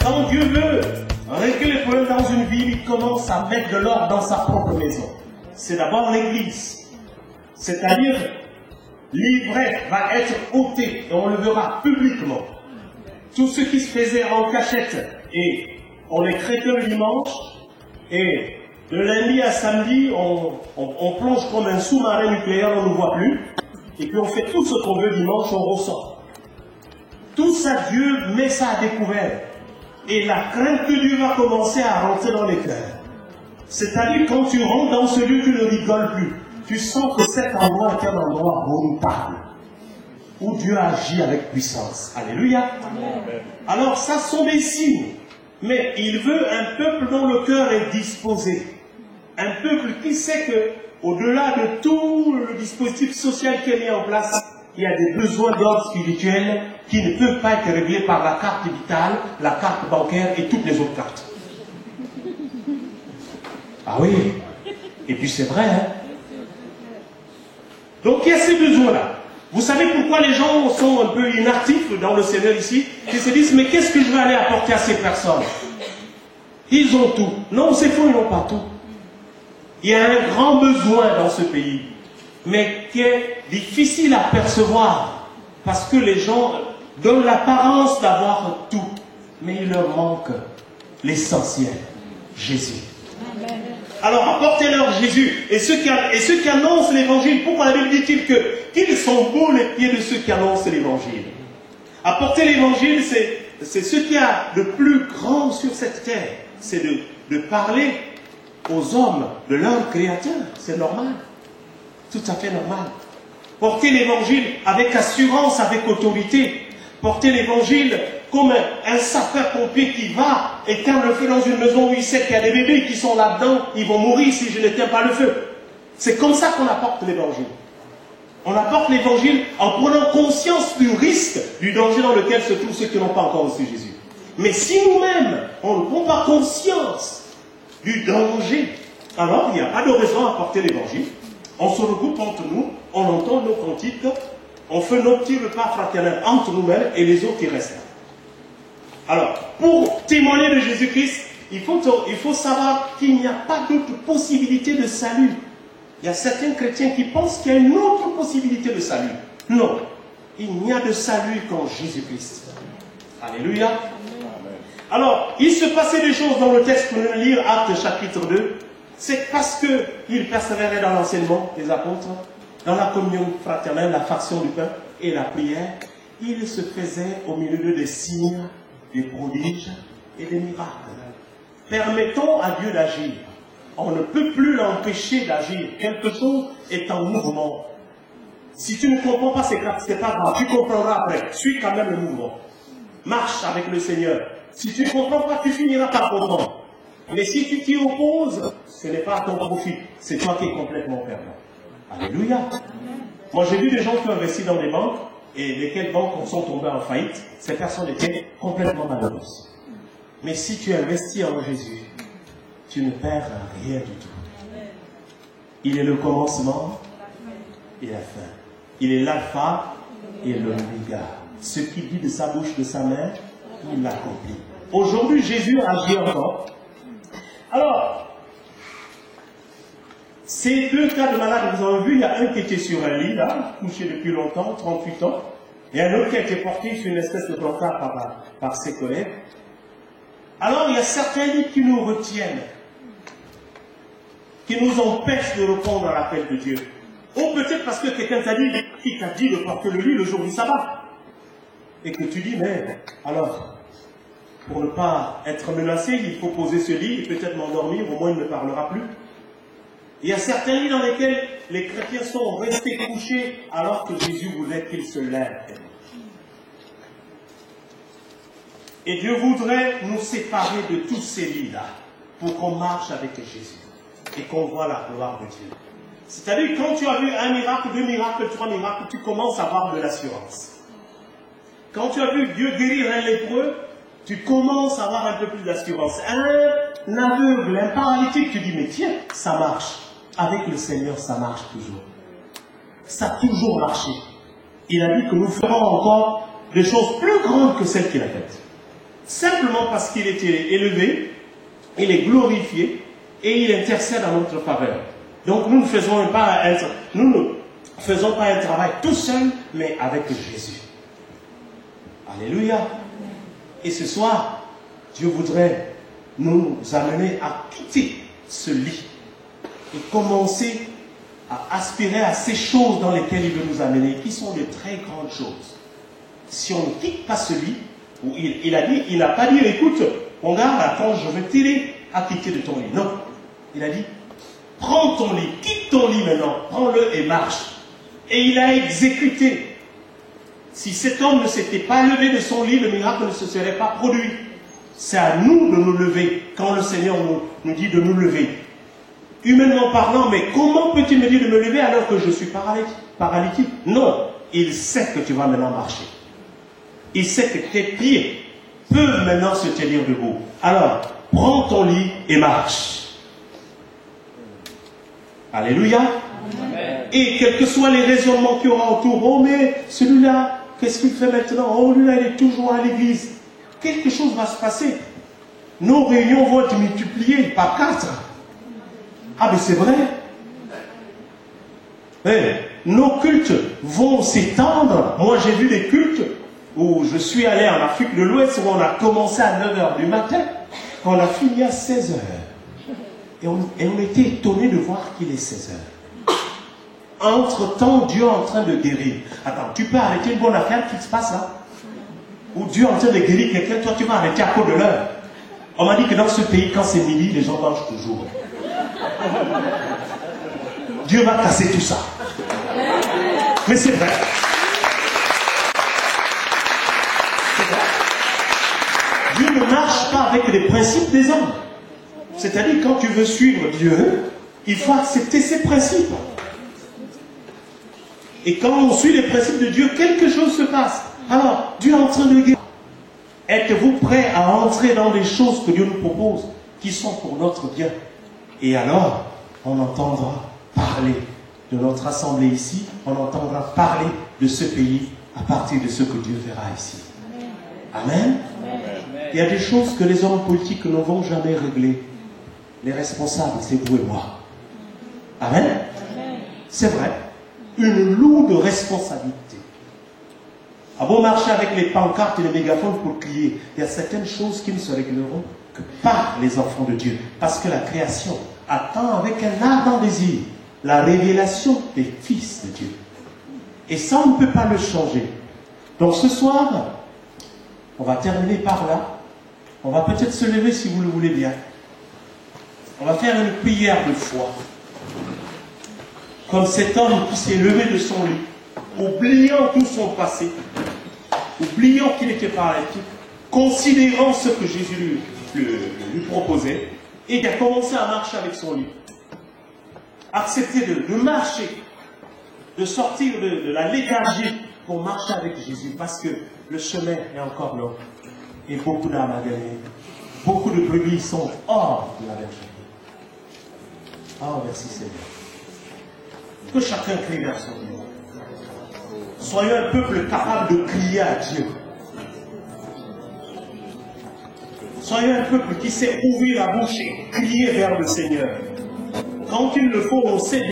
quand Dieu veut régler les problèmes dans une ville, il commence à mettre de l'ordre dans sa propre maison. C'est d'abord l'église. C'est-à-dire, l'ivraie va être ôtée et on le verra publiquement. Tout ce qui se faisait en cachette, et on les traitait le dimanche, et de lundi à samedi, on plonge comme un sous-marin nucléaire, on ne voit plus, et puis on fait tout ce qu'on veut dimanche, on ressort. Tout ça, Dieu met ça à découvert. Et la crainte de Dieu va commencer à rentrer dans les cœurs. C'est-à-dire, quand tu rentres dans ce lieu, tu ne rigoles plus. Tu sens que cet endroit est un endroit redoutable, où Dieu agit avec puissance. Alléluia. Amen. Alors, ça sont des signes. Mais il veut un peuple dont le cœur est disposé. Un peuple qui sait que, au-delà de tout le dispositif social qui est mis en place, il y a des besoins d'ordre spirituel qui ne peuvent pas être réglés par la carte vitale, la carte bancaire et toutes les autres cartes. Ah oui. Et puis c'est vrai, hein. Donc il y a ces besoins-là. Vous savez pourquoi les gens sont un peu inactifs dans le Seigneur ici? Ils se disent, mais qu'est-ce que je vais aller apporter à ces personnes? Ils ont tout. Non, c'est faux, ils n'ont pas tout. Il y a un grand besoin dans ce pays, mais qui est difficile à percevoir, parce que les gens donnent l'apparence d'avoir tout, mais il leur manque l'essentiel, Jésus. Amen. Alors apportez-leur Jésus. Et ceux qui annoncent l'évangile, pourquoi la Bible dit-il qu'ils sont beaux les pieds de ceux qui annoncent l'évangile? Apporter l'évangile, c'est ce qu'il y a de plus grand sur cette terre. C'est de parler aux hommes de leur Créateur. C'est normal. Tout à fait normal. Porter l'évangile avec assurance, avec autorité. Porter l'évangile comme un sapeur-pompier qui va éteindre le feu dans une maison où il sait qu'il y a des bébés qui sont là-dedans, ils vont mourir si je n'éteins pas le feu. C'est comme ça qu'on apporte l'évangile. On apporte l'évangile en prenant conscience du risque, du danger dans lequel se trouvent ceux qui n'ont pas encore reçu Jésus. Mais si nous-mêmes, on ne prend pas conscience du danger, alors il n'y a pas de raison à porter l'évangile. On se regroupe entre nous, on entend nos cantiques, on fait nos petits repas fraternels entre nous-mêmes et les autres qui restent. Alors, pour témoigner de Jésus-Christ, il faut savoir qu'il n'y a pas d'autre possibilité de salut. Il y a certains chrétiens qui pensent qu'il y a une autre possibilité de salut. Non, il n'y a de salut qu'en Jésus-Christ. Alléluia. Amen. Alors, il se passait des choses dans le texte que nous allons lire, Actes chapitre 2. C'est parce qu'ils persévéraient dans l'enseignement des apôtres, dans la communion fraternelle, la fraction du pain et la prière. Il se faisait au milieu d'eux des signes, des prodiges et des miracles. Permettons à Dieu d'agir. On ne peut plus l'empêcher d'agir. Quelque chose est en mouvement. Si tu ne comprends pas, c'est pas grave. Tu comprendras après. Suis quand même le mouvement. Marche avec le Seigneur. Si tu ne comprends pas, tu finiras par comprendre. Mais si tu t'y opposes, ce n'est pas à ton profit. C'est toi qui es complètement perdant. Alléluia. Moi, j'ai vu des gens qui ont investi dans des banques et lesquelles banques sont tombées en faillite. Ces personnes étaient complètement malheureuses. Mais si tu investis en Jésus, tu ne perds rien du tout. Il est le commencement et la fin. Il est l'alpha et l'oméga. Ce qu'il dit de sa bouche, de sa main, il l'accomplit. Aujourd'hui, Jésus agit encore. Alors, ces deux cas de malades que vous avez vus, il y a un qui était sur un lit, là, couché depuis longtemps, 38 ans, et un autre qui a été porté sur une espèce de brancard par ses collègues. Alors, il y a certains lits qui nous retiennent, qui nous empêchent de répondre à l'appel de Dieu. Ou peut-être parce que quelqu'un t'a dit de porter le lit le jour du sabbat. Et que tu dis, mais alors, pour ne pas être menacé, il faut poser ce lit et peut-être m'endormir, au moins il ne parlera plus. Il y a certains lits dans lesquels les chrétiens sont restés couchés alors que Jésus voulait qu'ils se lèvent. Et Dieu voudrait nous séparer de tous ces lits-là pour qu'on marche avec Jésus et qu'on voit la gloire de Dieu. C'est-à-dire, quand tu as vu un miracle, 2 miracles, 3 miracles, tu commences à avoir de l'assurance. Quand tu as vu Dieu guérir un lépreux, tu commences à avoir un peu plus d'assurance. Un aveugle, un paralytique, tu dis, mais tiens, ça marche. Avec le Seigneur, ça marche toujours. Ça a toujours marché. Il a dit que nous ferons encore des choses plus grandes que celles qu'il a faites. simplement parce qu'il est élevé, il est glorifié et il intercède en notre faveur. Donc nous ne faisons pas un travail tout seul, mais avec Jésus. Alléluia. Et ce soir, Dieu voudrait nous amener à quitter ce lit et commencer à aspirer à ces choses dans lesquelles il veut nous amener, qui sont de très grandes choses. Si on ne quitte pas ce lit, où il n'a pas dit, écoute, mon gars, attends, je vais t'aider à quitter de ton lit. Non. Il a dit, prends ton lit, quitte ton lit maintenant, prends-le et marche. Et il a exécuté. Si cet homme ne s'était pas levé de son lit, le miracle ne se serait pas produit. C'est à nous de nous lever quand le Seigneur nous dit de nous lever. Humainement parlant, mais comment peut-il me dire de me lever alors que je suis paralytique? Non, il sait que tu vas maintenant marcher. Il sait que tes pieds peuvent maintenant se tenir debout. Alors, prends ton lit et marche. Alléluia. Amen. Et quels que soient les raisonnements qu'il y aura autour, oh mais celui-là, qu'est-ce qu'il fait maintenant? Oh lui-là, il est toujours à l'église. Quelque chose va se passer. Nos réunions vont être multipliées par 4. Ah mais c'est vrai. Nos cultes vont s'étendre. Moi j'ai vu des cultes où je suis allé en Afrique de l'Ouest où on a commencé à 9 h du matin, on a fini à 16 h. Et on était étonné de voir qu'il est 16 h. Entre-temps, Dieu est en train de guérir. Attends, tu peux arrêter une bonne affaire qui se passe là? Ou Dieu est en train de guérir quelqu'un, toi tu vas arrêter à cause de l'heure. On m'a dit que dans ce pays, quand c'est midi, les gens mangent toujours. Dieu va casser tout ça. Mais c'est vrai. Dieu ne marche pas avec les principes des hommes. C'est-à-dire, quand tu veux suivre Dieu, il faut accepter ses principes. Et quand on suit les principes de Dieu, quelque chose se passe. Alors, Dieu est en train de guérir. Êtes-vous prêts à entrer dans les choses que Dieu nous propose, qui sont pour notre bien? Et alors, on entendra parler de notre assemblée ici, on entendra parler de ce pays à partir de ce que Dieu verra ici. Amen. Amen. Il y a des choses que les hommes politiques ne vont jamais régler. Les responsables, c'est vous et moi. Amen. C'est vrai. Une lourde responsabilité. À beau marcher avec les pancartes et les mégaphones pour crier, il y a certaines choses qui ne se régleront que par les enfants de Dieu. Parce que la création attend avec un ardent désir la révélation des fils de Dieu. Et ça, on ne peut pas le changer. Donc ce soir, on va terminer par là. On va peut-être se lever si vous le voulez bien. On va faire une prière de foi. Comme cet homme qui s'est levé de son lit, oubliant tout son passé, oubliant qu'il était paralytique, considérant ce que Jésus lui proposait, et qui a commencé à marcher avec son lit. Accepter de marcher, de sortir de la léthargie pour marcher avec Jésus, parce que le chemin est encore long. Et beaucoup d'âmes à gagner. Beaucoup de brebis sont hors de la bergerie. Oh, merci Seigneur. Que chacun crie vers son Dieu. Soyons un peuple capable de crier à Dieu. Soyons un peuple qui sait ouvrir la bouche et crier vers le Seigneur. Quand il le faut, on sait